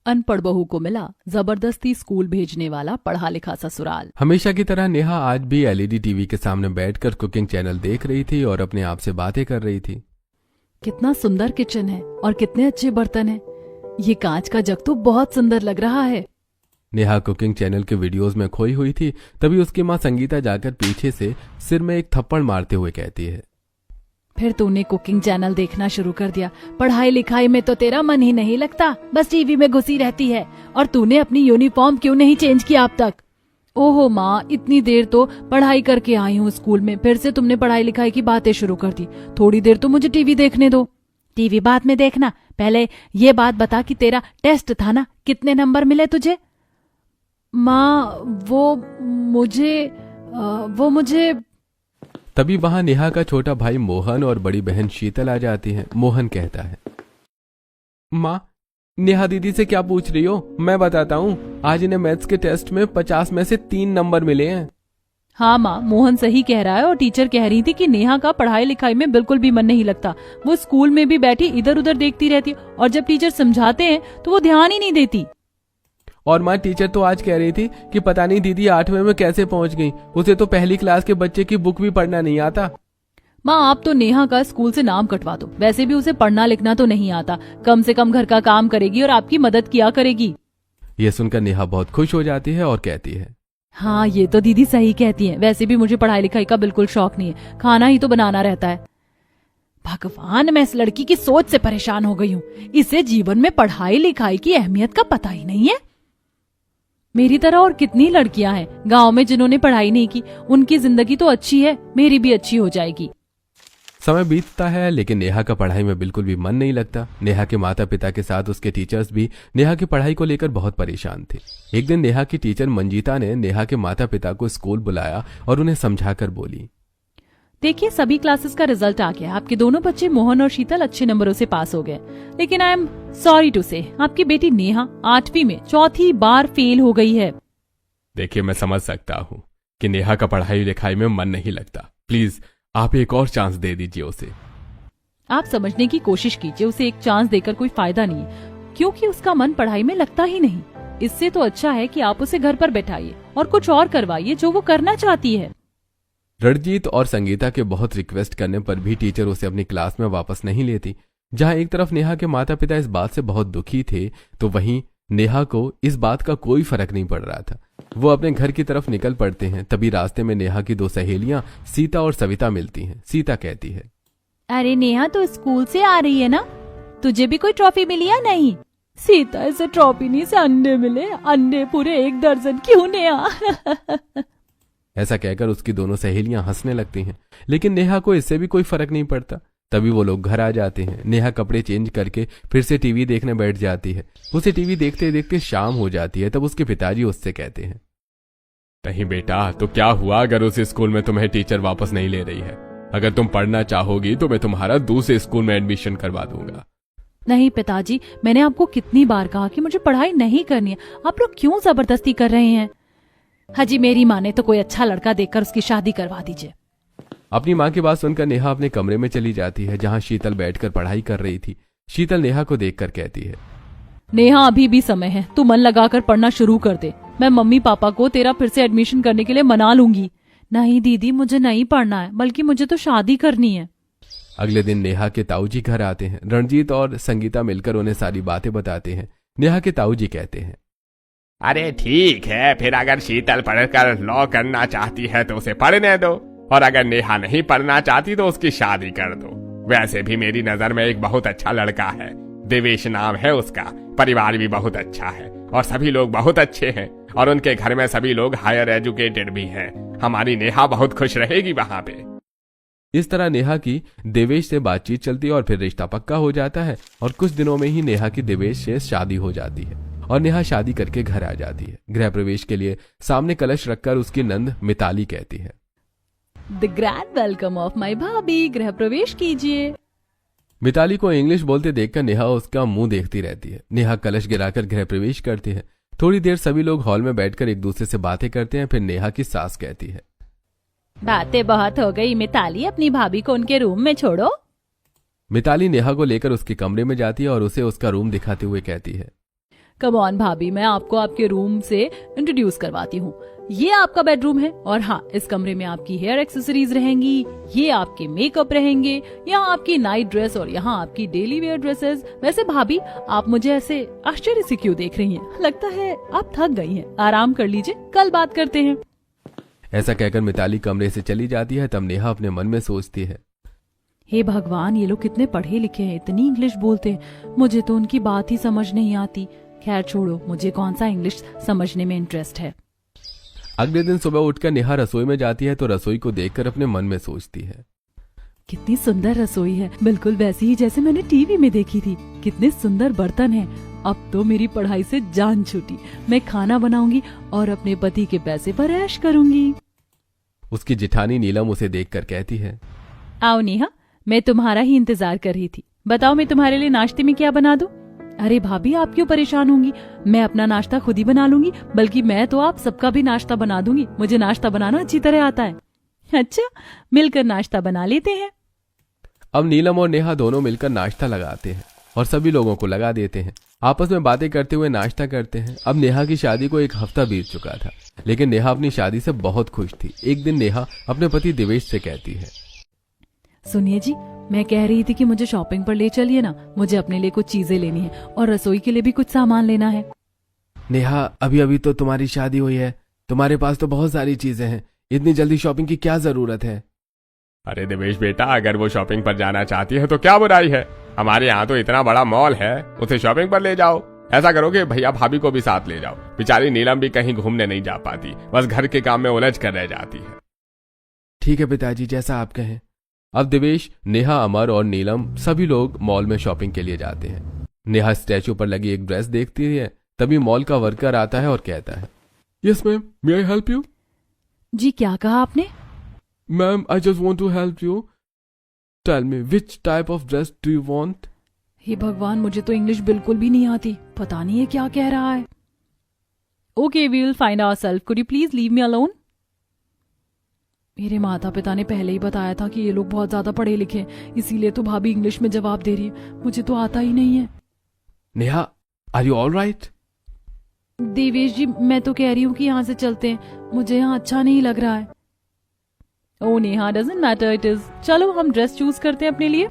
अनपढ़ बहू को मिला जबरदस्ती स्कूल भेजने वाला पढ़ा लिखा ससुराल। हमेशा की तरह नेहा आज भी एलईडी टीवी के सामने बैठकर कुकिंग चैनल देख रही थी और अपने आप से बातें कर रही थी। कितना सुंदर किचन है और कितने अच्छे बर्तन हैं। ये कांच का जग तो बहुत सुंदर लग रहा है। नेहा कुकिंग चैनल के वीडियोस में खोई हुई थी, तभी उसकी माँ संगीता जाकर पीछे से सिर में एक थप्पड़ मारते हुए कहती है, फिर तूने कुकिंग चैनल देखना शुरू कर दिया। पढ़ाई लिखाई में तो तेरा मन ही नहीं लगता, बस टीवी में घुसी रहती है। और तूने अपनी यूनिफॉर्म क्यों नहीं चेंज किया अब तक? ओहो माँ, इतनी देर तो पढ़ाई करके आई हूँ स्कूल में, फिर से तुमने पढ़ाई लिखाई की बातें शुरू कर दी। थोड़ी देर तो मुझे टीवी देखने दो। टीवी बाद में देखना, पहले ये बात बता कि तेरा टेस्ट था ना, कितने नंबर मिले तुझे? माँ वो मुझे तभी वहां नेहा का छोटा भाई मोहन और बड़ी बहन शीतल आ जाती हैं। मोहन कहता है, माँ नेहा दीदी से क्या पूछ रही हो? मैं बताता हूँ, आज इन्हें मैथ्स के टेस्ट में 50 में से 3 नंबर मिले हैं। हाँ माँ, मोहन सही कह रहा है। और टीचर कह रही थी कि नेहा का पढ़ाई लिखाई में बिल्कुल भी मन नहीं लगता। वो स्कूल में भी बैठी इधर उधर देखती रहती है और जब टीचर समझाते हैं तो वो ध्यान ही नहीं देती। और माँ टीचर तो आज कह रही थी कि पता नहीं दीदी 8वें में कैसे पहुंच गई, उसे तो पहली क्लास के बच्चे की बुक भी पढ़ना नहीं आता। माँ आप तो नेहा का स्कूल से नाम कटवा दो, वैसे भी उसे पढ़ना लिखना तो नहीं आता, कम से कम घर का काम करेगी और आपकी मदद किया करेगी। ये सुनकर नेहा बहुत खुश हो जाती है और कहती है, हाँ ये तो दीदी सही कहती है, वैसे भी मुझे पढ़ाई लिखाई का बिल्कुल शौक नहीं है, खाना ही तो बनाना रहता है। भगवान, मैं इस लड़की की सोच से परेशान हो गई हूँ। इसे जीवन में पढ़ाई लिखाई की अहमियत का पता ही नहीं है। मेरी तरह और कितनी लड़कियां हैं गांव में जिन्होंने पढ़ाई नहीं की, उनकी जिंदगी तो अच्छी है, मेरी भी अच्छी हो जाएगी। समय बीतता है लेकिन नेहा का पढ़ाई में बिल्कुल भी मन नहीं लगता। नेहा के माता पिता के साथ उसके टीचर्स भी नेहा की पढ़ाई को लेकर बहुत परेशान थे। एक दिन नेहा की टीचर मंजीता ने नेहा के माता पिता को स्कूल बुलाया और उन्हें समझाकर बोली, देखिए सभी क्लासेस का रिजल्ट आ गया, आपके दोनों बच्चे मोहन और शीतल अच्छे नंबरों से पास हो गए, लेकिन आई एम सॉरी टू से आपकी बेटी नेहा 8वीं में चौथी बार फेल हो गई है। देखिए मैं समझ सकता हूँ कि नेहा का पढ़ाई लिखाई में मन नहीं लगता, प्लीज आप एक और चांस दे दीजिए उसे। आप समझने की कोशिश कीजिए, उसे एक चांस देकर कोई फायदा नहीं है, क्योंकि उसका मन पढ़ाई में लगता ही नहीं। इससे तो अच्छा है कि आप उसे घर पर बैठाइए और कुछ और करवाइए जो वो करना चाहती है। रणजीत और संगीता के बहुत रिक्वेस्ट करने पर भी टीचर उसे अपनी क्लास में वापस नहीं लेती। जहां एक तरफ नेहा के माता पिता इस बात से बहुत दुखी थे, तो वहीं नेहा को इस बात का कोई फर्क नहीं पड़ रहा था। वो अपने घर की तरफ निकल पड़ते हैं। तभी रास्ते में नेहा की 2 सहेलियां सीता और सविता मिलती हैं। सीता कहती है, अरे नेहा तो स्कूल से आ रही है ना, तुझे भी कोई ट्रॉफी मिली या नहीं? सीता, इसे ट्रॉफी नहीं से अंडे मिले, अंडे पूरे 1 दर्जन। क्यों नेहा? ऐसा कहकर उसकी दोनों सहेलियां हंसने लगती हैं, लेकिन नेहा को इससे भी कोई फर्क नहीं पड़ता। तभी वो लोग घर आ जाते हैं। नेहा कपड़े चेंज करके फिर से टीवी देखने बैठ जाती है। उसे टीवी देखते देखते शाम हो जाती है। तब उसके पिताजी उससे कहते हैं, नहीं बेटा, तो क्या हुआ अगर उस स्कूल में तुम्हें टीचर वापस नहीं ले रही है? अगर तुम पढ़ना चाहोगी तो मैं तुम्हारा दूसरे स्कूल में एडमिशन करवा दूंगा। नहीं पिताजी, मैंने आपको कितनी बार कहा कि मुझे पढ़ाई नहीं करनी है, आप लोग क्यों जबरदस्ती कर रहे हैं? हाजी, मेरी माँ ने तो कोई अच्छा लड़का देखकर उसकी शादी करवा दीजिए। अपनी माँ की बात सुनकर नेहा अपने कमरे में चली जाती है, जहाँ शीतल बैठकर पढ़ाई कर रही थी। शीतल नेहा को देखकर कहती है, नेहा अभी भी समय है, तू मन लगाकर पढ़ना शुरू कर दे। मैं मम्मी पापा को तेरा फिर से एडमिशन करने के लिए मना लूंगी। नहीं दीदी, मुझे नहीं पढ़ना है, बल्कि मुझे तो शादी करनी है। अगले दिन नेहा के ताऊजी घर आते हैं। रणजीत और संगीता मिलकर उन्हें सारी बातें बताते हैं। नेहा के ताऊजी कहते हैं, अरे ठीक है, फिर अगर शीतल पढ़कर लॉ करना चाहती है तो उसे पढ़ने दो, और अगर नेहा नहीं पढ़ना चाहती तो उसकी शादी कर दो। वैसे भी मेरी नजर में एक बहुत अच्छा लड़का है, देवेश नाम है उसका, परिवार भी बहुत अच्छा है और सभी लोग बहुत अच्छे हैं, और उनके घर में सभी लोग हायर एजुकेटेड भी हैं। हमारी नेहा बहुत खुश रहेगी वहां पे। इस तरह नेहा की देवेश से बातचीत चलती है और फिर रिश्ता पक्का हो जाता है। और कुछ दिनों में ही नेहा की देवेश से शादी हो जाती है और नेहा शादी करके घर आ जाती है। गृह प्रवेश के लिए सामने कलश रखकर उसकी नंद मिताली कहती है, the grand welcome of my भाभी, गृह प्रवेश कीजिए। मिताली को इंग्लिश बोलते देखकर नेहा उसका मुंह देखती रहती है। नेहा कलश गिराकर गृह प्रवेश करती है। थोड़ी देर सभी लोग हॉल में बैठकर एक दूसरे से बातें करते हैं। फिर नेहा की सास कहती है, बातें बहुत हो गई मिताली, अपनी भाभी को उनके रूम में छोड़ो। मिताली नेहा को लेकर उसके कमरे में जाती है और उसे उसका रूम दिखाते हुए कहती है, कम ऑन भाभी, मैं आपको आपके रूम से इंट्रोड्यूस करवाती हूँ। ये आपका बेडरूम है और हाँ, इस कमरे में आपकी हेयर एक्सेसरीज रहेंगी, ये आपके मेकअप रहेंगे, यहाँ आपकी नाइट ड्रेस और यहाँ आपकी डेली वेयर ड्रेसेस। वैसे भाभी, आप मुझे ऐसे आश्चर्य से क्यों देख रही हैं? लगता है आप थक गई हैं। आराम कर लीजिए, कल बात करते हैं। ऐसा कहकर मिताली कमरे से चली जाती है। तब नेहा अपने मन में सोचती है, हे भगवान, ये लोग कितने पढ़े लिखे हैं, इतनी इंग्लिश बोलते हैं, मुझे तो उनकी बात ही समझ नहीं आती। खैर छोड़ो, मुझे कौन सा इंग्लिश समझने में इंटरेस्ट है। अगले दिन सुबह उठकर नेहा रसोई में जाती है तो रसोई को देखकर अपने मन में सोचती है, कितनी सुंदर रसोई है, बिल्कुल वैसी ही जैसे मैंने टीवी में देखी थी। कितने सुंदर बर्तन हैं। अब तो मेरी पढ़ाई से जान छूटी। मैं खाना बनाऊंगी और अपने पति के पैसे पर ऐश करूंगी। उसकी जिठानी नीलम उसे देखकर कहती है, आओ नेहा, मैं तुम्हारा ही इंतजार कर रही थी। बताओ, मैं तुम्हारे लिए नाश्ते में क्या बना दूं? अरे भाभी, आप क्यों परेशान होंगी? मैं अपना नाश्ता खुद ही बना लूंगी। बल्कि मैं तो आप सबका भी नाश्ता बना दूंगी। मुझे नाश्ता बनाना अच्छी तरह आता है। अच्छा, मिलकर नाश्ता बना लेते हैं। अब नीलम और नेहा दोनों मिलकर नाश्ता लगाते हैं और सभी लोगों को लगा देते हैं। आपस में बातें करते हुए नाश्ता करते हैं। अब नेहा की शादी को 1 हफ्ता बीत चुका था, लेकिन नेहा अपनी शादी से बहुत खुश थी। एक दिन नेहा अपने पति देवेश से कहती है, सुनिए जी, मैं कह रही थी कि मुझे शॉपिंग पर ले चलिए ना। मुझे अपने लिए कुछ चीजें लेनी है और रसोई के लिए भी कुछ सामान लेना है। नेहा, अभी अभी तो तुम्हारी शादी हुई है, तुम्हारे पास तो बहुत सारी चीजें हैं, इतनी जल्दी शॉपिंग की क्या जरूरत है? अरे देवेश बेटा, अगर वो शॉपिंग पर जाना चाहती है तो क्या बुराई है? हमारे यहाँ तो इतना बड़ा मॉल है, उसे शॉपिंग पर ले जाओ। ऐसा करो कि भैया भाभी को भी साथ ले जाओ। बेचारी नीलम भी कहीं घूमने नहीं जा पाती, बस घर के काम में उलझ कर रह जाती है। ठीक है पिताजी, जैसा आप कहें। अब देवेश, नेहा, अमर और नीलम सभी लोग मॉल में शॉपिंग के लिए जाते हैं। नेहा स्टैचू पर लगी एक ड्रेस देखती है। तभी मॉल का वर्कर आता है और कहता है, yes ma'am, may I help you? जी, क्या कहा आपने? Ma'am, I just want to help you. Tell me which type of dress do you want? हे भगवान, मुझे तो इंग्लिश बिल्कुल भी नहीं आती। पता नहीं है क्या कह रहा है। Okay, we will find ourselves. Could you please leave me alone? मेरे माता पिता ने पहले ही बताया था कि ये लोग बहुत ज्यादा पढ़े लिखे हैं, इसीलिए तो भाभी इंग्लिश में जवाब दे रही है। मुझे तो आता ही नहीं है। Neha, are you all right? Devesh ji, मैं तो कह रही हूँ कि यहाँ से चलते हैं। मुझे यहाँ अच्छा नहीं लग रहा है। Oh Neha, doesn't matter, it is. चलो हम ड्रेस चूज करते हैं अपने लिए।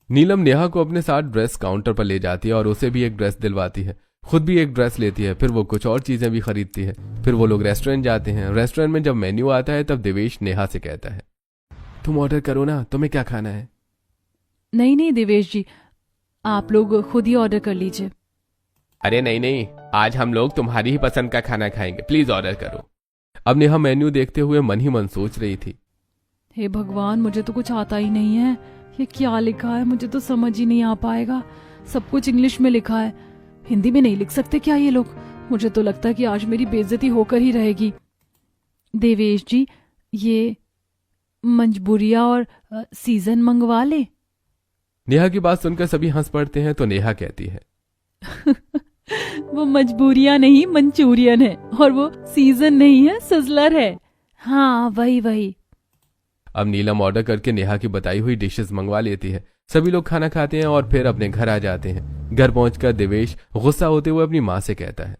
नीलम नेहा को अपने साथ ड्रेस काउंटर पर ले जाती है और उसे भी एक ड्रेस दिलवाती है। खुद भी एक ड्रेस लेती है। फिर वो कुछ और चीजें भी खरीदती है। फिर वो लोग रेस्टोरेंट जाते हैं। रेस्टोरेंट में जब मेन्यू आता है तब देवेश नेहा से कहता है, तुम ऑर्डर करो ना, तुम्हें क्या खाना है? नहीं नहीं देवेश जी, आप लोग खुद ही ऑर्डर कर लीजिए। अरे नहीं नहीं, आज हम लोग तुम्हारी ही पसंद का खाना खाएंगे, प्लीज ऑर्डर करो। अब नेहा मेन्यू देखते हुए मन ही मन सोच रही थी, हे भगवान, मुझे तो कुछ आता ही नहीं है। ये क्या लिखा है, मुझे तो समझ ही नहीं आ पाएगा। सब कुछ इंग्लिश में लिखा है, हिंदी में नहीं लिख सकते क्या ये लोग? मुझे तो लगता है कि आज मेरी बेइज्जती होकर ही रहेगी। देवेश जी, ये मंचूरिया और सीजन मंगवा ले। नेहा की बात सुनकर सभी हंस पड़ते हैं तो नेहा कहती है, वो मजबूरिया नहीं, मंचूरियन है, और वो सीजन नहीं है, सिजलर है। हाँ, वही वही। अब नीलम ऑर्डर करके नेहा की बताई हुई डिशेस मंगवा लेती है। सभी लोग खाना खाते हैं और फिर अपने घर आ जाते हैं। घर पहुंचकर देवेश गुस्सा होते हुए अपनी माँ से कहता है,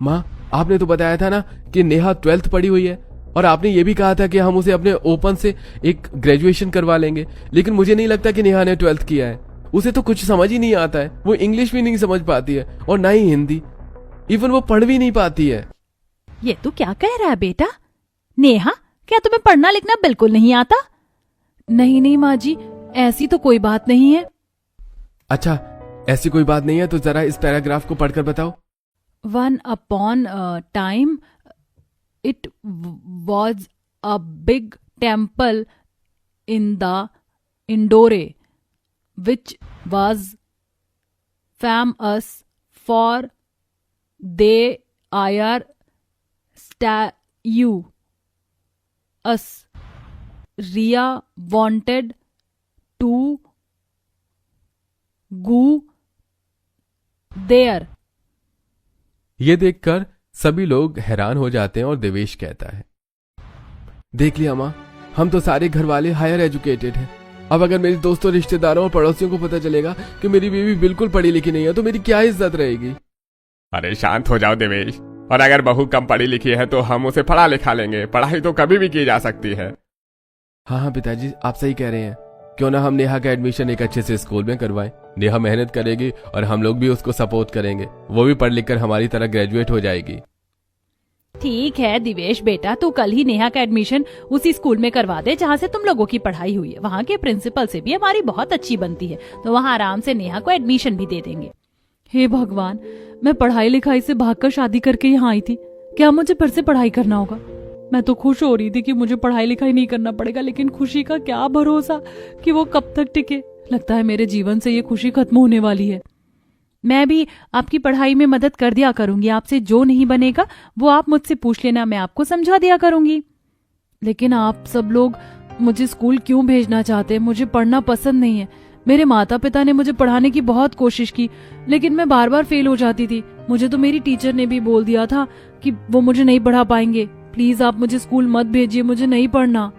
माँ, आपने तो बताया था ना कि नेहा 12th पढ़ी हुई है, और आपने ये भी कहा था कि हम उसे अपने ओपन से एक ग्रेजुएशन करवा लेंगे, लेकिन मुझे नहीं लगता कि नेहा ने 12th किया है। उसे तो कुछ समझ ही नहीं आता है, वो इंग्लिश भी नहीं समझ पाती है और ना ही हिंदी, इवन वो पढ़ भी नहीं पाती है। ये तू क्या कह रहा है बेटा? नेहा, क्या तुम्हें पढ़ना लिखना बिल्कुल नहीं आता? नहीं नहीं माँ जी, ऐसी तो कोई बात नहीं है। अच्छा, ऐसी कोई बात नहीं है तो जरा इस पैराग्राफ को पढ़कर बताओ। One upon a time, it was a big temple in the Indore, which was famous for their statue. Us Ria wanted to go there. ये देखकर सभी लोग हैरान हो जाते हैं और देवेश कहता है, देख लिया माँ, हम तो सारे घर वाले हायर एजुकेटेड हैं। अब अगर मेरे दोस्तों, रिश्तेदारों और पड़ोसियों को पता चलेगा कि मेरी बीवी बिल्कुल पढ़ी लिखी नहीं है तो मेरी क्या इज्जत रहेगी? अरे शांत हो जाओ देवेश, और अगर बहू कम पढ़ी लिखी है तो हम उसे पढ़ा लिखा लेंगे, पढ़ाई तो कभी भी की जा सकती है। हाँ हाँ पिताजी, आप सही कह रहे हैं। क्यों ना हम नेहा का एडमिशन एक अच्छे से स्कूल में करवाएं। नेहा मेहनत करेगी और हम लोग भी उसको सपोर्ट करेंगे, वो भी पढ़ लिख कर हमारी तरह ग्रेजुएट हो जाएगी। ठीक है दिवेश बेटा, तू कल ही नेहा का एडमिशन उसी स्कूल में करवा दे जहाँ से तुम लोगों की पढ़ाई हुई है। वहाँ के प्रिंसिपल से भी हमारी बहुत अच्छी बनती है, तो वहाँ आराम से नेहा को एडमिशन भी दे देंगे। हे भगवान, मैं पढ़ाई लिखाई से भागकर शादी करके यहाँ आई थी, क्या मुझे फिर से पढ़ाई करना होगा? मैं तो खुश हो रही थी कि मुझे पढ़ाई लिखाई नहीं करना पड़ेगा, लेकिन खुशी का क्या भरोसा कि वो कब तक टिके। लगता है मेरे जीवन से ये खुशी खत्म होने वाली है। मैं भी आपकी पढ़ाई में मदद कर दिया करूंगी, आपसे जो नहीं बनेगा वो आप मुझसे पूछ लेना, मैं आपको समझा दिया करूंगी। लेकिन आप सब लोग मुझे स्कूल क्यों भेजना चाहते हैं? मुझे पढ़ना पसंद नहीं है। मेरे माता पिता ने मुझे पढ़ाने की बहुत कोशिश की, लेकिन मैं बार बार फेल हो जाती थी। मुझे तो मेरी टीचर ने भी बोल दिया था कि वो मुझे नहीं पढ़ा पाएंगे। प्लीज आप मुझे स्कूल मत भेजिए, मुझे नहीं पढ़ना।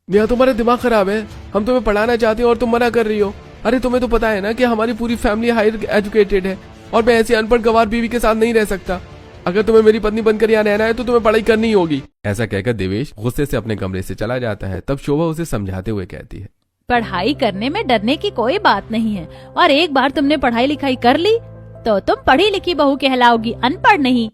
नेहा, तुम्हारा दिमाग खराब है। हम तुम्हें पढ़ाना चाहते हैं और तुम मना कर रही हो। अरे तुम्हें तो पता है ना कि हमारी पूरी फैमिली हायर एजुकेटेड है और मैं ऐसी अनपढ़ गवार बीवी के साथ नहीं रह सकता। अगर तुम्हें मेरी पत्नी बनकर यहाँ रहना है तो तुम्हें पढ़ाई करनी होगी। ऐसा कहकर देवेश गुस्से से अपने कमरे से चला जाता है। तब शोभा उसे समझाते हुए कहती है, पढ़ाई करने में डरने की कोई बात नहीं है, और एक बार तुमने पढ़ाई लिखाई कर ली तो तुम पढ़ी लिखी बहू कहलाओगी, अनपढ़ नहीं।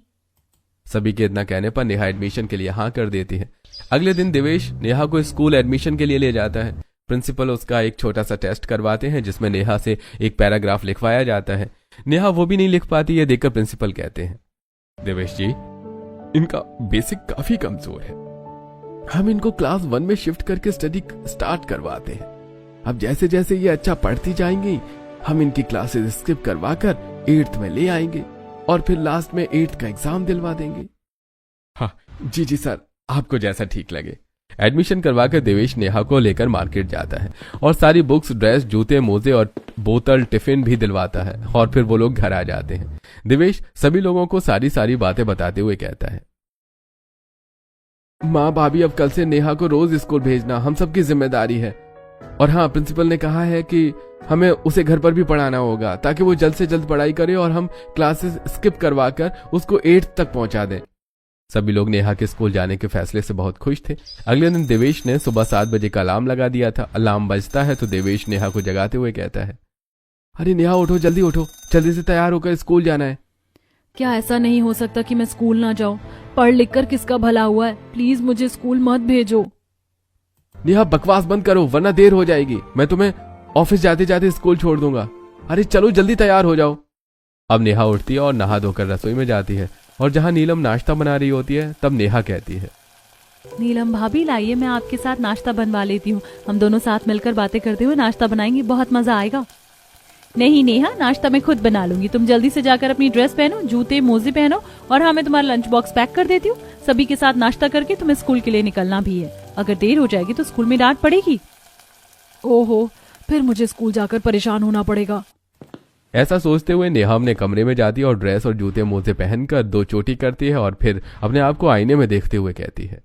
सभी के इतना कहने पर नेहा एडमिशन के लिए हाँ कर देती है। अगले दिन देवेश नेहा को स्कूल एडमिशन के लिए ले जाता है। प्रिंसिपल उसका एक छोटा सा टेस्ट करवाते हैं जिसमें नेहा से एक पैराग्राफ लिखवाया जाता है। नेहा वो भी नहीं लिख पाती। ये देखकर प्रिंसिपल कहते हैं, देवेश जी, इनका बेसिक काफी कमजोर है। हम इनको क्लास 1 में शिफ्ट करके स्टडी स्टार्ट करवाते हैं। अब जैसे जैसे ये अच्छा पढ़ती जाएंगी हम इनकी क्लासेस स्किप करवाकर 8th में ले आएंगे और फिर लास्ट में 8th का एग्जाम दिलवा देंगे। हाँ जी सर, आपको जैसा ठीक लगे। एडमिशन करवाकर देवेश नेहा को लेकर मार्केट जाता है और सारी बुक्स, ड्रेस, जूते, मोजे और बोतल, टिफिन भी दिलवाता है और फिर वो लोग घर आ जाते हैं। देवेश सभी लोगों को सारी बातें बताते हुए कहता है, माँ भाभी, अब कल से नेहा को रोज स्कूल भेजना हम सबकी जिम्मेदारी है। और हाँ, प्रिंसिपल ने कहा है कि हमें उसे घर पर भी पढ़ाना होगा ताकि वो जल्द से जल्द पढ़ाई करे और हम क्लासेस स्किप करवाकर उसको 8th तक पहुंचा दें। सभी लोग नेहा के स्कूल जाने के फैसले से बहुत खुश थे। अगले दिन देवेश ने सुबह 7 बजे का अलार्म लगा दिया था। अलार्म बजता है तो देवेश नेहा को जगाते हुए कहता है, अरे नेहा उठो, जल्दी उठो, जल्दी से तैयार होकर स्कूल जाना है। क्या ऐसा नहीं हो सकता कि मैं स्कूल ना जाऊं? पढ़ लिख कर किसका भला हुआ है? प्लीज मुझे स्कूल मत भेजो। नेहा बकवास बंद करो वरना देर हो जाएगी। मैं तुम्हें ऑफिस जाते जाते स्कूल छोड़ दूंगा। अरे चलो जल्दी तैयार हो जाओ। अब नेहा उठती है और नहा धोकर रसोई में जाती है और जहां नीलम नाश्ता बना रही होती है तब नेहा कहती है, नीलम भाभी लाइए, मैं आपके साथ नाश्ता बनवा लेती हूँ। हम दोनों साथ मिलकर बातें करते हुए नाश्ता बनाएंगे, बहुत मजा आएगा। नहीं नेहा, नाश्ता मैं खुद बना लूंगी। तुम जल्दी से जाकर अपनी ड्रेस पहनो, जूते मोजे पहनो और हाँ, मैं तुम्हारा लंच बॉक्स पैक कर देती हूँ। सभी के साथ नाश्ता करके तुम्हें स्कूल के लिए निकलना भी है। अगर देर हो जाएगी तो स्कूल में डांट पड़ेगी। ओहो, फिर मुझे स्कूल जाकर परेशान होना पड़ेगा। ऐसा सोचते हुए नेहा अपने कमरे में जाती है और ड्रेस और जूते मोजे पहनकर 2 चोटी करती है और फिर अपने आप को आईने में देखते हुए कहती है,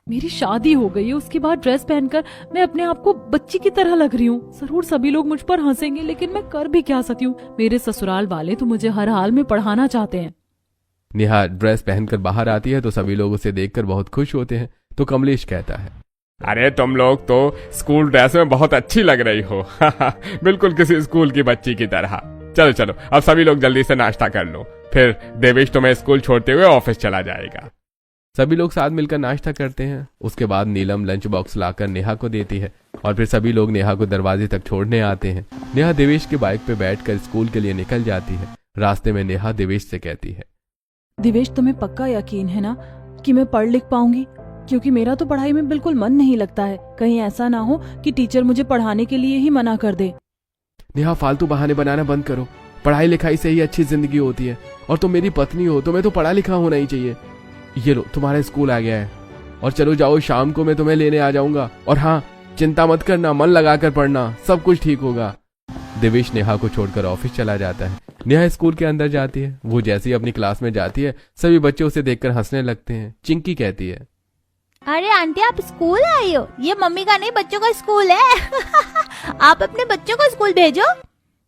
मेरी शादी हो गई है, उसके बाद ड्रेस पहनकर मैं अपने आप को बच्ची की तरह लग रही हूँ। जरूर सभी लोग मुझ पर हंसेंगे, लेकिन मैं कर भी क्या सकती हूँ? मेरे ससुराल वाले तो मुझे हर हाल में पढ़ाना चाहते हैं। नेहा ड्रेस पहनकर बाहर आती है तो सभी लोग उसे देखकर बहुत खुश होते हैं। तो कमलेश कहता है, अरे तुम लोग तो स्कूल ड्रेस में बहुत अच्छी लग रही हो। बिल्कुल किसी स्कूल की बच्ची की तरह। चलो चलो, अब सभी लोग जल्दी से नाश्ता कर लो, फिर देवेश तुम्हें स्कूल छोड़ते हुए ऑफिस चला जाएगा। सभी लोग साथ मिलकर नाश्ता करते हैं। उसके बाद नीलम लंच बॉक्स लाकर नेहा को देती है और फिर सभी लोग नेहा को दरवाजे तक छोड़ने आते हैं। नेहा देवेश की बाइक पे बैठकर स्कूल के लिए निकल जाती है। रास्ते में नेहा देवेश से कहती है, देवेश, तुम्हें पक्का यकीन है ना कि मैं पढ़ लिख पाऊंगी? क्योंकि मेरा तो पढ़ाई में बिल्कुल मन नहीं लगता है। कहीं ऐसा ना हो कि टीचर मुझे पढ़ाने के लिए ही मना कर दे। नेहा फालतू बहाने बनाना बंद करो। पढ़ाई लिखाई से ही अच्छी जिंदगी होती है और तुम मेरी पत्नी हो, तुम्हें तो पढ़ा लिखा होना ही चाहिए। ये लो, तुम्हारा स्कूल आ गया है और चलो जाओ, शाम को मैं तुम्हें लेने आ जाऊंगा। और हाँ, चिंता मत करना, मन लगाकर पढ़ना, सब कुछ ठीक होगा। देवेश नेहा को छोड़कर ऑफिस चला जाता है। नेहा स्कूल के अंदर जाती है। वो जैसे ही अपनी क्लास में जाती है सभी बच्चे उसे देखकर हंसने लगते हैं। चिंकी कहती है, अरे आंटी, आप स्कूल आई हो? ये मम्मी का नहीं, बच्चों का स्कूल है। आप अपने बच्चों को स्कूल भेजो।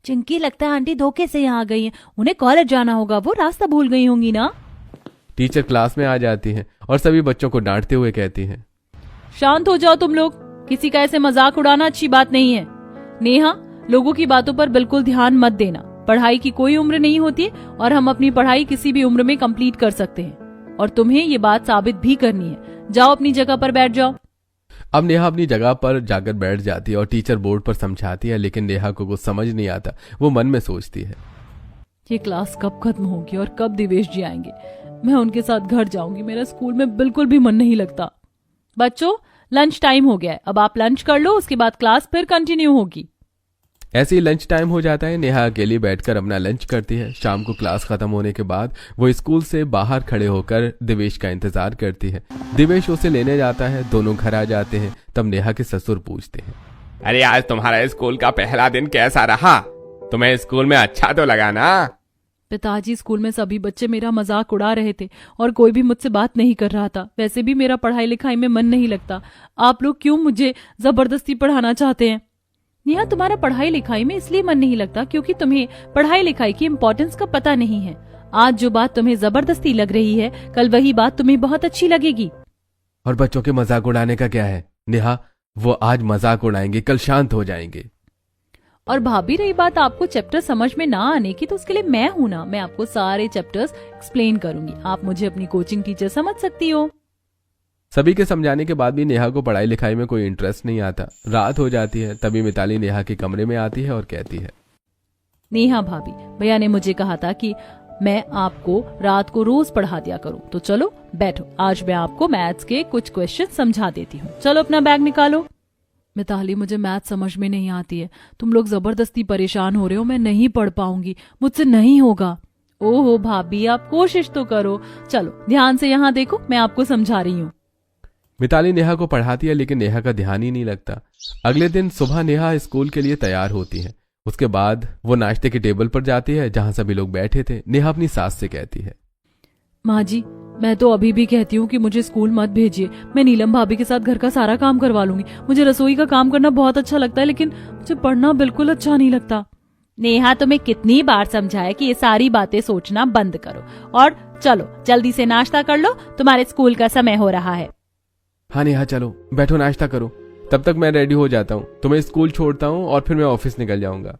चिंकी, लगता है आंटी धोखे से यहाँ आ गई हैं। उन्हें कॉलेज जाना होगा, वो रास्ता भूल गई होंगी ना। टीचर क्लास में आ जाती है और सभी बच्चों को डांटते हुए कहती है, शांत हो जाओ तुम लोग, किसी का ऐसे मजाक उड़ाना अच्छी बात नहीं है। नेहा, लोगों की बातों पर बिल्कुल ध्यान मत देना। पढ़ाई की कोई उम्र नहीं होती और हम अपनी पढ़ाई किसी भी उम्र में कंप्लीट कर सकते हैं और तुम्हें ये बात साबित भी करनी है। जाओ अपनी जगह पर बैठ जाओ। अब नेहा अपनी जगह पर जाकर बैठ जाती है और टीचर बोर्ड पर समझाती है, लेकिन नेहा को कुछ समझ नहीं आता। वो मन में सोचती है, ये क्लास कब खत्म होगी और कब दिवेश जी आएंगे। मैं उनके साथ घर जाऊंगी, मेरा स्कूल में बिल्कुल भी मन नहीं लगता। बच्चों, लंच टाइम हो गया है, अब आप लंच कर लो, उसके बाद क्लास फिर कंटिन्यू होगी। ऐसे ही लंच टाइम हो जाता है। नेहा अकेली बैठकर अपना लंच करती है। शाम को क्लास खत्म होने के बाद वो स्कूल से बाहर खड़े होकर दिवेश का इंतजार करती है। दिवेश उसे लेने जाता है, दोनों घर आ जाते हैं। तब नेहा के ससुर पूछते हैं, अरे आज तुम्हारा स्कूल का पहला दिन कैसा रहा? तुम्हें स्कूल में अच्छा तो लगा ना? पिताजी, स्कूल में सभी बच्चे मेरा मजाक उड़ा रहे थे और कोई भी मुझसे बात नहीं कर रहा था। वैसे भी मेरा पढ़ाई लिखाई में मन नहीं लगता। आप लोग क्यों मुझे जबरदस्ती पढ़ाना चाहते हैं? नेहा, तुम्हारा पढ़ाई लिखाई में इसलिए मन नहीं लगता क्योंकि तुम्हें पढ़ाई लिखाई की इम्पोर्टेंस का पता नहीं है। आज जो बात तुम्हें जबरदस्ती लग रही है, कल वही बात तुम्हें बहुत अच्छी लगेगी। और बच्चों के मजाक उड़ाने का क्या है नेहा? वो आज मजाक उड़ाएंगे, कल शांत हो जाएंगे। और भाभी, रही बात आपको चैप्टर समझ में ना आने की, तो उसके लिए मैं हूं ना। मैं आपको सारे चैप्टर्स एक्सप्लेन करूंगी। आप मुझे अपनी कोचिंग टीचर समझ सकती हो। सभी के समझाने के बाद भी नेहा को पढ़ाई लिखाई में कोई इंटरेस्ट नहीं आता। रात हो जाती है। तभी मिताली नेहा के कमरे में आती है और कहती है, नेहा भाभी, भैया ने मुझे कहा था कि मैं आपको रात को रोज पढ़ा दिया करूं, तो चलो बैठो, आज मैं आपको मैथ्स के कुछ क्वेश्चन समझा देती हूँ। चलो अपना बैग निकालो। मिताली, मुझे मैथ समझ में नहीं आती है। तुम लोग जबरदस्ती परेशान हो रहे हो, मैं नहीं पढ़ पाऊंगी, मुझसे नहीं होगा। ओहो भाभी, आप कोशिश तो करो। चलो ध्यान से यहाँ देखो, मैं आपको समझा रही हूँ। मिताली नेहा को पढ़ाती है, लेकिन नेहा का ध्यान ही नहीं लगता। अगले दिन सुबह नेहा स्कूल के लिए तैयार होती है। उसके बाद वो नाश्ते की टेबल पर जाती है जहां सभी लोग बैठे थे। नेहा अपनी सास से कहती है, माँ जी, मैं तो अभी भी कहती हूँ कि मुझे स्कूल मत भेजिए। मैं नीलम भाभी के साथ घर का सारा काम करवा लूंगी। मुझे रसोई का काम करना बहुत अच्छा लगता है, लेकिन मुझे पढ़ना बिल्कुल अच्छा नहीं लगता। नेहा, तुम्हें कितनी बार समझाया कि ये सारी बातें सोचना बंद करो और चलो जल्दी से नाश्ता कर लो, तुम्हारे स्कूल का समय हो रहा है। हाँ नेहा, चलो बैठो, नाश्ता करो। तब तक मैं रेडी हो जाता हूँ, तुम्हें स्कूल छोड़ता हूँ और फिर मैं ऑफिस निकल जाऊंगा।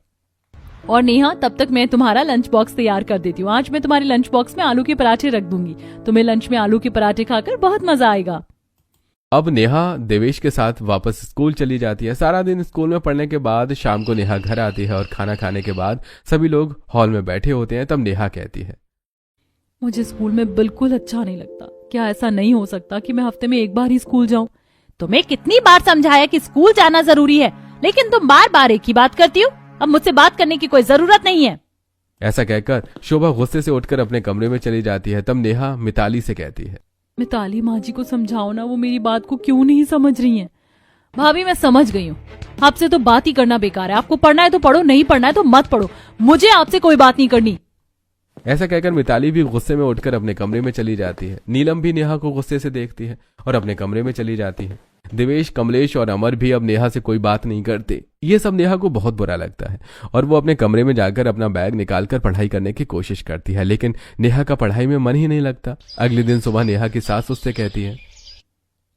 और नेहा, तब तक मैं तुम्हारा लंच बॉक्स तैयार कर देती हूँ। आज मैं तुम्हारे लंच बॉक्स में आलू के पराठे रख दूंगी। तुम्हें लंच में आलू के पराठे खाकर बहुत मजा आएगा। अब नेहा देवेश के साथ वापस स्कूल चली जाती है। सारा दिन स्कूल में पढ़ने के बाद शाम को नेहा घर आती है और खाना खाने के बाद सभी लोग हॉल में बैठे होते हैं। तब नेहा कहती है, मुझे स्कूल में बिल्कुल अच्छा नहीं लगता। क्या ऐसा नहीं हो सकता कि मैं हफ्ते में एक बार ही स्कूल जाऊं? तुम्हें कितनी बार समझाया कि स्कूल जाना जरूरी है, लेकिन तुम बार बार एक ही बात करती हो। अब मुझसे बात करने की कोई जरूरत नहीं है। ऐसा कहकर शोभा गुस्से से उठकर अपने कमरे में चली जाती है। तब नेहा मिताली से कहती है, मिताली, माँ जी को समझाओ ना, वो मेरी बात को क्यों नहीं समझ रही हैं। भाभी, मैं समझ गई हूँ, आपसे तो बात ही करना बेकार है। आपको पढ़ना है तो पढ़ो, नहीं पढ़ना है तो मत पढ़ो। मुझे आपसे कोई बात नहीं करनी। ऐसा कहकर मिताली भी गुस्से में उठकर अपने कमरे में चली जाती है। नीलम भी नेहा को गुस्से से देखती है और अपने कमरे में चली जाती है। दिवेश, कमलेश और अमर भी अब नेहा से कोई बात नहीं करते। ये सब नेहा को बहुत बुरा लगता है और वो अपने कमरे में जाकर अपना बैग निकालकर पढ़ाई करने की कोशिश करती है, लेकिन नेहा का पढ़ाई में मन ही नहीं लगता। अगले दिन सुबह नेहा की सास उससे कहती है,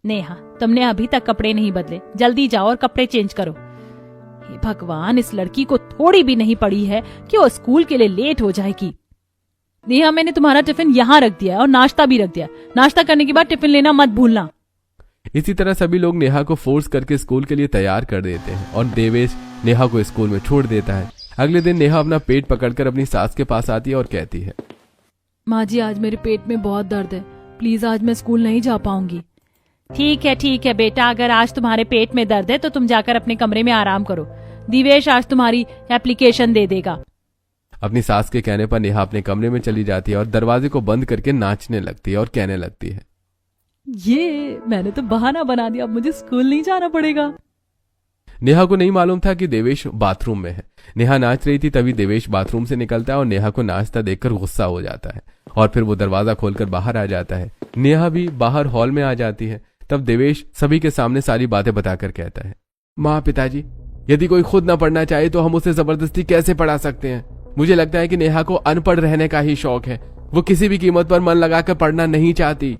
नेहा, तुमने अभी तक कपड़े नहीं बदले, जल्दी जाओ और कपड़े चेंज करो। हे भगवान, इस लड़की को थोड़ी भी नहीं पड़ी है कि वो स्कूल के लिए लेट हो जाएगी। नेहा, मैंने तुम्हारा टिफिन यहाँ रख दिया है और नाश्ता भी रख दिया। नाश्ता करने के बाद टिफिन लेना मत भूलना। इसी तरह सभी लोग नेहा को फोर्स करके स्कूल के लिए तैयार कर देते हैं और देवेश नेहा को स्कूल में छोड़ देता है। अगले दिन नेहा अपना पेट पकड़कर अपनी सास के पास आती है और कहती है, माँ जी, आज मेरे पेट में बहुत दर्द है, प्लीज आज मैं स्कूल नहीं जा पाऊंगी। ठीक है बेटा, अगर आज तुम्हारे पेट में दर्द है तो तुम जाकर अपने कमरे में आराम करो। दिवेश आज तुम्हारी एप्लीकेशन दे देगा। अपनी सास के कहने पर नेहा अपने कमरे में चली जाती है और दरवाजे को बंद करके नाचने लगती है और कहने लगती है, ये मैंने तो बहाना बना दिया, अब मुझे स्कूल नहीं जाना पड़ेगा। नेहा को नहीं मालूम था कि देवेश बाथरूम में है। नेहा नाच रही थी, तभी देवेश बाथरूम से निकलता है और नेहा को नाचता देखकर गुस्सा हो जाता है और फिर वो दरवाजा खोलकर बाहर आ जाता है। नेहा भी बाहर हॉल में आ जाती है। तब देवेश सभी के सामने सारी बातें बताकर कहता है, माँ, पिताजी, यदि कोई खुद ना पढ़ना चाहे तो हम उसे जबरदस्ती कैसे पढ़ा सकते हैं? मुझे लगता है कि नेहा को अनपढ़ रहने का ही शौक है। वो किसी भी कीमत पर मन लगाकर पढ़ना नहीं चाहती।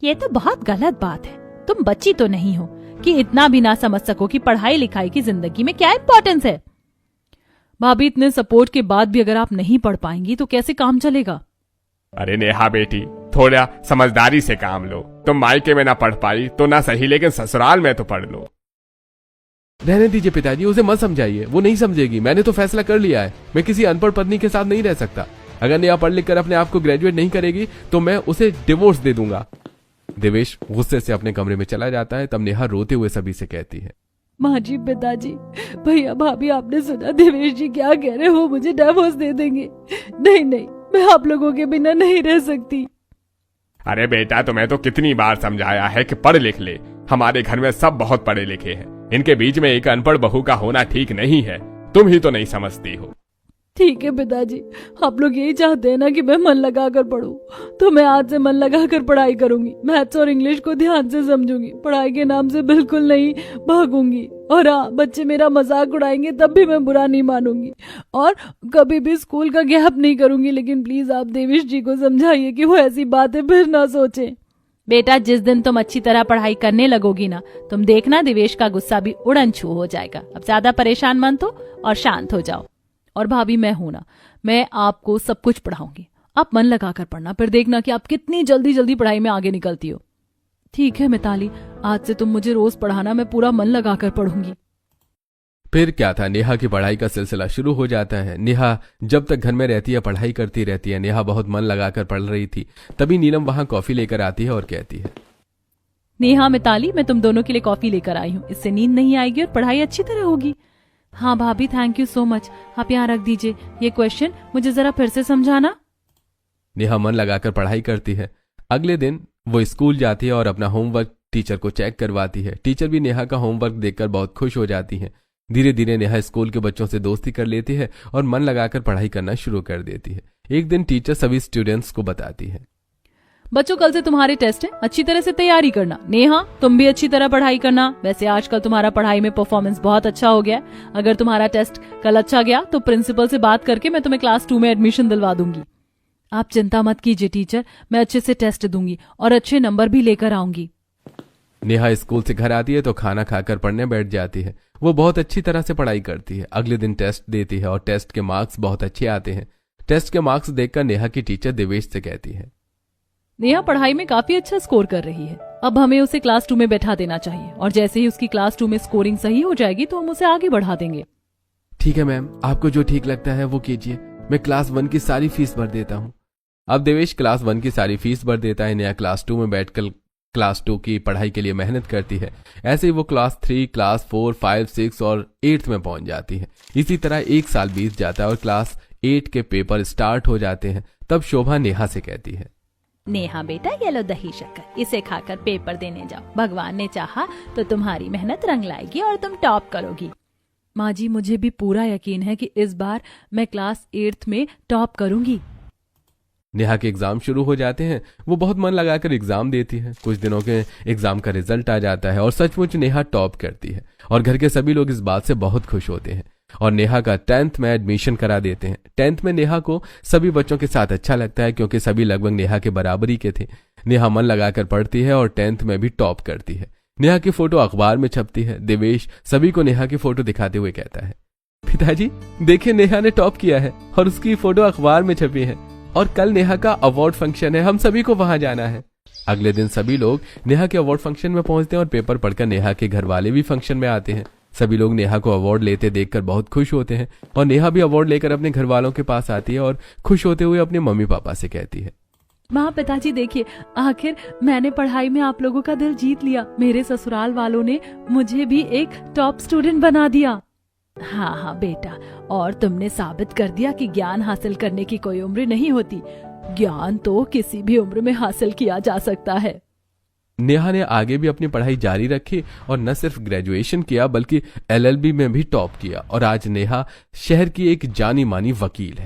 ये तो बहुत गलत बात है। तुम बच्ची तो नहीं हो कि इतना भी ना समझ सको कि पढ़ाई लिखाई की जिंदगी में क्या इम्पोर्टेंस है। भाभी, इतने सपोर्ट के बाद भी अगर आप नहीं पढ़ पाएंगी तो कैसे काम चलेगा? अरे नेहा बेटी, थोड़ा समझदारी से काम लो। तुम मायके में ना पढ़ पाई तो ना सही, लेकिन ससुराल में तो पढ़ लो। रहने दीजिए पिताजी, उसे मत समझाइए, वो नहीं समझेगी। मैंने तो फैसला कर लिया है, मैं किसी अनपढ़ पत्नी के साथ नहीं रह सकता। अगर नेहा पढ़ लिख कर अपने आप को ग्रेजुएट नहीं करेगी तो मैं उसे डिवोर्स दे दूंगा। देवेश गुस्से से अपने कमरे में चला जाता है। तब नेहा रोते हुए सभी से कहती है, माँ जी, पिताजी, भैया, भाभी, आपने सुना देवेश जी क्या कह रहे हो? मुझे डिवोर्स दे देंगे। नहीं नहीं, मैं आप लोगों के बिना नहीं रह सकती। अरे बेटा, तुम्हें तो कितनी बार समझाया है कि पढ़ लिख ले। हमारे घर में सब बहुत पढ़े लिखे हैं। इनके बीच में एक अनपढ़ बहू का होना ठीक नहीं है। तुम ही तो नहीं समझती हो। ठीक है पिताजी, आप लोग यही चाहते हैं ना कि मैं मन लगाकर पढूं, तो मैं आज से मन लगाकर पढ़ाई करूंगी। मैथ्स और इंग्लिश को ध्यान से समझूंगी। पढ़ाई के नाम से बिल्कुल नहीं भागूंगी। और हाँ, बच्चे मेरा मजाक उड़ाएंगे तब भी मैं बुरा नहीं मानूंगी। और कभी भी स्कूल का गैप नहीं करूंगी। लेकिन प्लीज आप देवेश जी को समझाइए कि वो ऐसी बातें फिर ना सोचें। बेटा, जिस दिन तुम अच्छी तरह पढ़ाई करने लगोगी ना, तुम देखना देवेश का गुस्सा भी उड़न छू हो जाएगा। अब ज्यादा परेशान मत हो और शांत हो जाओ। और भाभी, मैं हूं ना, मैं आपको सब कुछ पढ़ाऊंगी। आप मन लगाकर पढ़ना, फिर देखना कि आप कितनी जल्दी जल्दी पढ़ाई में आगे निकलती हो। ठीक है मिताली, आज से तुम मुझे रोज पढ़ाना, मैं पूरा मन लगाकर पढ़ूंगी। फिर क्या था, नेहा की पढ़ाई का सिलसिला शुरू हो जाता है। नेहा जब तक घर में रहती है पढ़ाई करती रहती है। नेहा बहुत मन लगाकर पढ़ रही थी। तभी नीलम वहां कॉफी लेकर आती है और कहती है, नेहा, मिताली, मैं तुम दोनों के लिए कॉफी लेकर आई हूँ। इससे नींद नहीं आएगी और पढ़ाई अच्छी तरह होगी। हाँ भाभी, थैंक यू सो मच। आप यहाँ रख दीजिए। ये क्वेश्चन मुझे जरा फिर से समझाना। नेहा मन लगाकर पढ़ाई करती है। अगले दिन वो स्कूल जाती है और अपना होमवर्क टीचर को चेक करवाती है। टीचर भी नेहा का होमवर्क देखकर बहुत खुश हो जाती है। धीरे धीरे नेहा स्कूल के बच्चों से दोस्ती कर लेती है और मन लगाकर पढ़ाई करना शुरू कर देती है। एक दिन टीचर सभी स्टूडेंट्स को बताती है, बच्चों, कल से तुम्हारे टेस्ट है, अच्छी तरह से तैयारी करना। नेहा, तुम भी अच्छी तरह पढ़ाई करना। वैसे आजकल तुम्हारा पढ़ाई में परफॉर्मेंस बहुत अच्छा हो गया है। अगर तुम्हारा टेस्ट कल अच्छा गया तो प्रिंसिपल से बात करके मैं तुम्हें क्लास 2 में एडमिशन दिलवा दूंगी। आप चिंता मत कीजिए टीचर, मैं अच्छे से टेस्ट दूंगी और अच्छे नंबर भी लेकर आऊंगी। नेहा स्कूल से घर आती है तो खाना खाकर पढ़ने बैठ जाती है। वो बहुत अच्छी तरह से पढ़ाई करती है। अगले दिन टेस्ट देती है और टेस्ट के मार्क्स बहुत अच्छे आते हैं। टेस्ट के मार्क्स देखकर नेहा की टीचर देवेश से कहती है, नेहा पढ़ाई में काफी अच्छा स्कोर कर रही है। अब हमें उसे क्लास 2 में बैठा देना चाहिए और जैसे ही उसकी क्लास 2 में स्कोरिंग सही हो जाएगी तो हम उसे आगे बढ़ा देंगे। ठीक है मैम, आपको जो ठीक लगता है वो कीजिए। मैं क्लास 1 की सारी फीस भर देता हूँ। अब देवेश क्लास 1 की सारी फीस भर देता है। नेहा क्लास 2 में बैठकर क्लास 2 की पढ़ाई के लिए मेहनत करती है। ऐसे ही वो क्लास 3, क्लास 4, 5, 6 और 8 में पहुंच जाती है। इसी तरह एक साल बीत जाता है और क्लास 8 के पेपर स्टार्ट हो जाते हैं। तब शोभा नेहा से कहती है, नेहा बेटा, ये लो दही शक्कर, इसे खाकर पेपर देने जाओ। भगवान ने चाहा तो तुम्हारी मेहनत रंग लाएगी और तुम टॉप करोगी। माँ जी, मुझे भी पूरा यकीन है कि इस बार मैं क्लास 8 में टॉप करूंगी। नेहा के एग्जाम शुरू हो जाते हैं। वो बहुत मन लगाकर एग्जाम देती है। कुछ दिनों के एग्जाम का रिजल्ट आ जाता है और सचमुच नेहा टॉप करती है और घर के सभी लोग इस बात से बहुत खुश होते हैं और नेहा का 10th में एडमिशन करा देते हैं। 10th में नेहा को सभी बच्चों के साथ अच्छा लगता है क्योंकि सभी लगभग नेहा के बराबरी के थे। नेहा मन लगाकर पढ़ती है और 10th में भी टॉप करती है। नेहा की फोटो अखबार में छपती है। देवेश सभी को नेहा की फोटो दिखाते हुए कहता है, पिताजी देखिए, नेहा ने टॉप किया है और उसकी फोटो अखबार में छपी है और कल नेहा का अवार्ड फंक्शन है, हम सभी को वहां जाना है। अगले दिन सभी लोग नेहा के अवार्ड फंक्शन में पहुंचते हैं और पेपर पढ़कर नेहा के घर वाले भी फंक्शन में आते हैं। सभी लोग नेहा को अवार्ड लेते देखकर बहुत खुश होते हैं और नेहा भी अवार्ड लेकर अपने घर वालों के पास आती है और खुश होते हुए अपने मम्मी पापा से कहती है, माँ, पिताजी देखिए, आखिर मैंने पढ़ाई में आप लोगों का दिल जीत लिया। मेरे ससुराल वालों ने मुझे भी एक टॉप स्टूडेंट बना दिया। हाँ हाँ बेटा, और तुमने साबित कर दिया कि ज्ञान हासिल करने की कोई उम्र नहीं होती। ज्ञान तो किसी भी उम्र में हासिल किया जा सकता है। नेहा ने आगे भी अपनी पढ़ाई जारी रखी और न सिर्फ ग्रेजुएशन किया बल्कि LLB में भी टॉप किया और आज नेहा शहर की एक जानी मानी वकील है।